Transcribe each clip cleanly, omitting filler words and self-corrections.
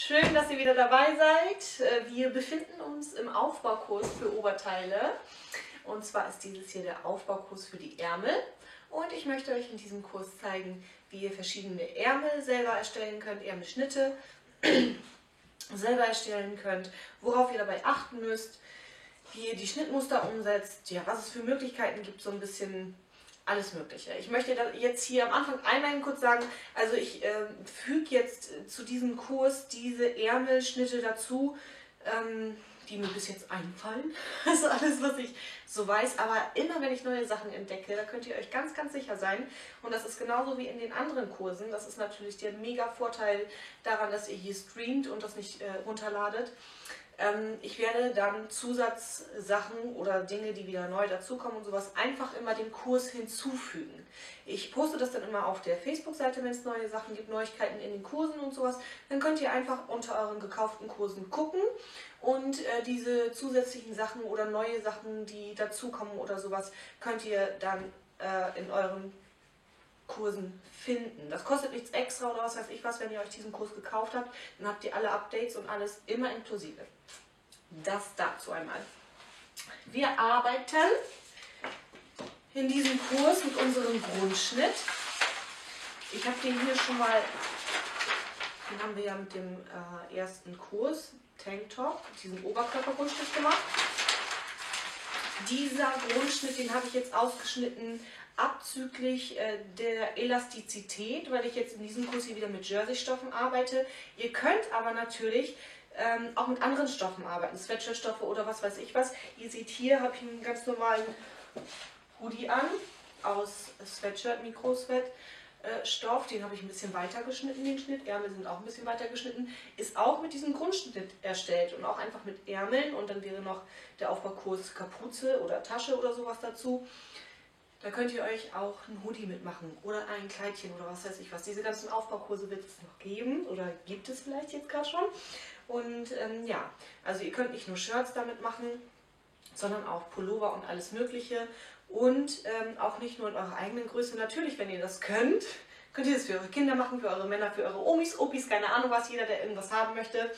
Schön, dass ihr wieder dabei seid. Wir befinden uns im Aufbaukurs für Oberteile. Und zwar ist dieses hier der Aufbaukurs für die Ärmel. Und ich möchte euch in diesem Kurs zeigen, wie ihr verschiedene Ärmel selber erstellen könnt, Ärmelschnitte selber erstellen könnt, worauf ihr dabei achten müsst, wie ihr die Schnittmuster umsetzt, ja, was es für Möglichkeiten gibt, so ein bisschen alles Mögliche. Ich möchte jetzt hier am Anfang einmal kurz sagen, also ich füge jetzt zu diesem Kurs diese Ärmelschnitte dazu, die mir bis jetzt einfallen. Das ist alles, was ich so weiß. Aber immer, wenn ich neue Sachen entdecke, da könnt ihr euch ganz, ganz sicher sein. Und das ist genauso wie in den anderen Kursen. Das ist natürlich der mega Vorteil daran, dass ihr hier streamt und das nicht runterladet. Ich werde dann Zusatzsachen oder Dinge, die wieder neu dazukommen und sowas, einfach immer dem Kurs hinzufügen. Ich poste das dann immer auf der Facebook-Seite, wenn es neue Sachen gibt, Neuigkeiten in den Kursen und sowas. Dann könnt ihr einfach unter euren gekauften Kursen gucken und diese zusätzlichen Sachen oder neue Sachen, die dazukommen oder sowas, könnt ihr dann in euren Kursen finden. Das kostet nichts extra oder was weiß ich was, wenn ihr euch diesen Kurs gekauft habt, dann habt ihr alle Updates und alles immer inklusive. Das dazu einmal. Wir arbeiten in diesem Kurs mit unserem Grundschnitt. Ich habe den hier schon mal, den haben wir ja mit dem ersten Kurs, Tanktop, diesen Oberkörpergrundschnitt gemacht. Dieser Grundschnitt, den habe ich jetzt ausgeschnitten abzüglich der Elastizität, weil ich jetzt in diesem Kurs hier wieder mit Jersey-Stoffen arbeite. Ihr könnt aber natürlich auch mit anderen Stoffen arbeiten, Sweatshirtstoffe oder was weiß ich was. Ihr seht hier, habe ich einen ganz normalen Hoodie an, aus Sweatshirt, Mikrosweat-Stoff. Den habe ich ein bisschen weiter geschnitten, den Schnitt. Ärmel sind auch ein bisschen weiter geschnitten. Ist auch mit diesem Grundschnitt erstellt und auch einfach mit Ärmeln. Und dann wäre noch der Aufbaukurs Kapuze oder Tasche oder sowas dazu. Da könnt ihr euch auch ein Hoodie mitmachen oder ein Kleidchen oder was weiß ich was. Diese ganzen Aufbaukurse wird es noch geben oder gibt es vielleicht jetzt gerade schon. Und ja, also ihr könnt nicht nur Shirts damit machen, sondern auch Pullover und alles Mögliche. Und auch nicht nur in eurer eigenen Größe. Natürlich, wenn ihr das könnt, könnt ihr das für eure Kinder machen, für eure Männer, für eure Omis, Opis, keine Ahnung was, jeder, der irgendwas haben möchte.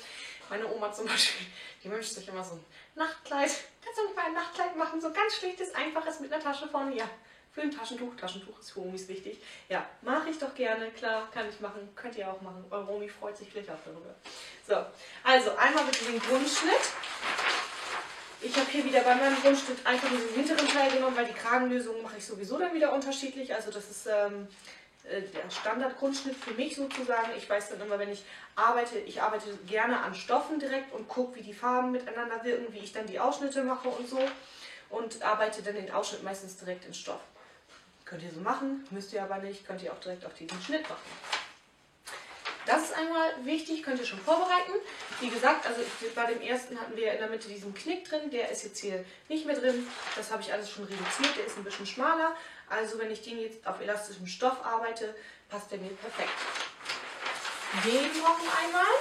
Meine Oma zum Beispiel, die wünscht sich immer so ein Nachtkleid. Kannst du nicht mal ein Nachtkleid machen, so ganz schlichtes, einfaches mit einer Tasche vorne? Ja, für ein Taschentuch. Taschentuch ist für Omis wichtig. Ja, mache ich doch gerne, klar, kann ich machen, könnt ihr auch machen. Eure Omi freut sich vielleicht auch darüber. So, also einmal mit dem Grundschnitt. Ich habe hier wieder bei meinem Grundschnitt einfach diesen hinteren Teil genommen, weil die Kragenlösung mache ich sowieso dann wieder unterschiedlich. Also das ist der Standardgrundschnitt für mich sozusagen. Ich weiß dann immer, wenn ich arbeite gerne an Stoffen direkt und gucke, wie die Farben miteinander wirken, wie ich dann die Ausschnitte mache und so. Und arbeite dann den Ausschnitt meistens direkt in Stoff. Könnt ihr so machen, müsst ihr aber nicht, könnt ihr auch direkt auf diesen Schnitt machen. Das ist einmal wichtig, könnt ihr schon vorbereiten. Wie gesagt, also bei dem ersten hatten wir in der Mitte diesen Knick drin, der ist jetzt hier nicht mehr drin. Das habe ich alles schon reduziert, der ist ein bisschen schmaler. Also wenn ich den jetzt auf elastischem Stoff arbeite, passt der mir perfekt. Den brauchen wir einmal.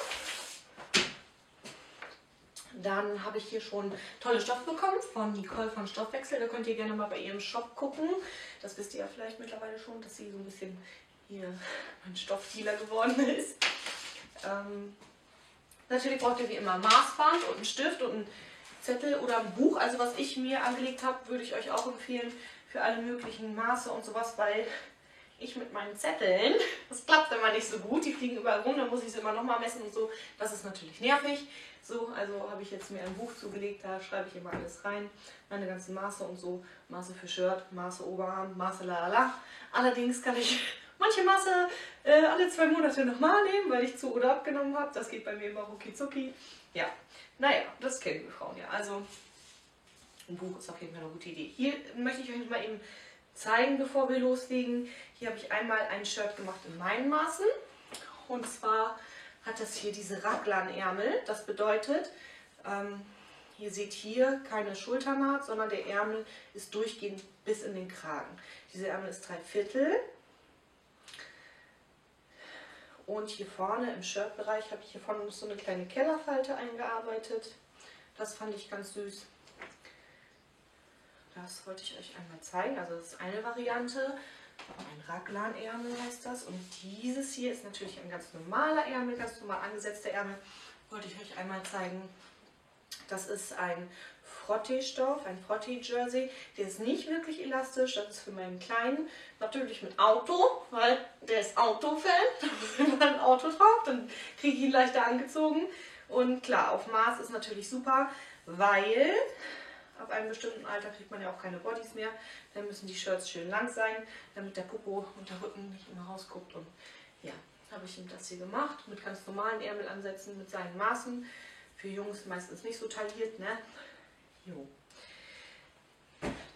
Dann habe ich hier schon tolle Stoffe bekommen von Nicole von Stoffwechsel. Da könnt ihr gerne mal bei ihrem Shop gucken. Das wisst ihr ja vielleicht mittlerweile schon, dass sie so ein bisschen hier mein Stoffdealer geworden ist. Natürlich braucht ihr wie immer ein Maßband und einen Stift und einen Zettel oder ein Buch. Also was ich mir angelegt habe, würde ich euch auch empfehlen für alle möglichen Maße und sowas, weil ich mit meinen Zetteln, das klappt immer nicht so gut, die fliegen überall rum, dann muss ich sie immer nochmal messen und so. Das ist natürlich nervig. So, also habe ich jetzt mir ein Buch zugelegt, da schreibe ich immer alles rein, meine ganzen Maße und so, Maße für Shirt, Maße Oberarm, Maße lalala. Allerdings kann ich manche Maße alle 2 Monate nochmal nehmen, weil ich zu oder abgenommen habe. Das geht bei mir immer rucki zucki. Ja, naja, das kennen wir Frauen ja. Also ein Buch ist auf jeden Fall eine gute Idee. Hier möchte ich euch mal eben zeigen, bevor wir loslegen. Hier habe ich einmal ein Shirt gemacht in meinen Maßen. Und zwar hat das hier diese Raglan-Ärmel. Das bedeutet, ihr seht hier keine Schulternaht, sondern der Ärmel ist durchgehend bis in den Kragen. Dieser Ärmel ist 3/4. Und hier vorne im Shirtbereich habe ich hier vorne noch so eine kleine Kellerfalte eingearbeitet. Das fand ich ganz süß. Das wollte ich euch einmal zeigen. Also das ist eine Variante. Ein Raglanärmel heißt das. Und dieses hier ist natürlich ein ganz normaler Ärmel, ganz normal angesetzter Ärmel. Wollte ich euch einmal zeigen. Das ist ein Frotteestoff, ein Frottee-Jersey. Der ist nicht wirklich elastisch. Das ist für meinen Kleinen. Natürlich mit Auto, weil der ist Autofan. Da muss immer ein Auto drauf, dann kriege ich ihn leichter angezogen. Und klar, auf Maß ist natürlich super, weil ab einem bestimmten Alter kriegt man ja auch keine Bodies mehr. Dann müssen die Shirts schön lang sein, damit der Popo und der Rücken nicht immer rausguckt. Und ja, habe ich ihm das hier gemacht, mit ganz normalen Ärmelansätzen, mit seinen Maßen. Für Jungs meistens nicht so tailliert, ne? Jo.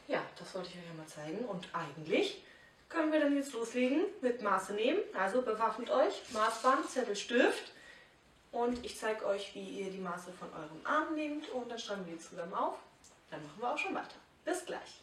Ja, das wollte ich euch ja mal zeigen. Und eigentlich können wir dann jetzt loslegen mit Maße nehmen. Also bewaffnet euch, Maßband, Zettel, Stift. Und ich zeige euch, wie ihr die Maße von eurem Arm nehmt. Und dann schreiben wir die zusammen auf. Dann machen wir auch schon weiter. Bis gleich.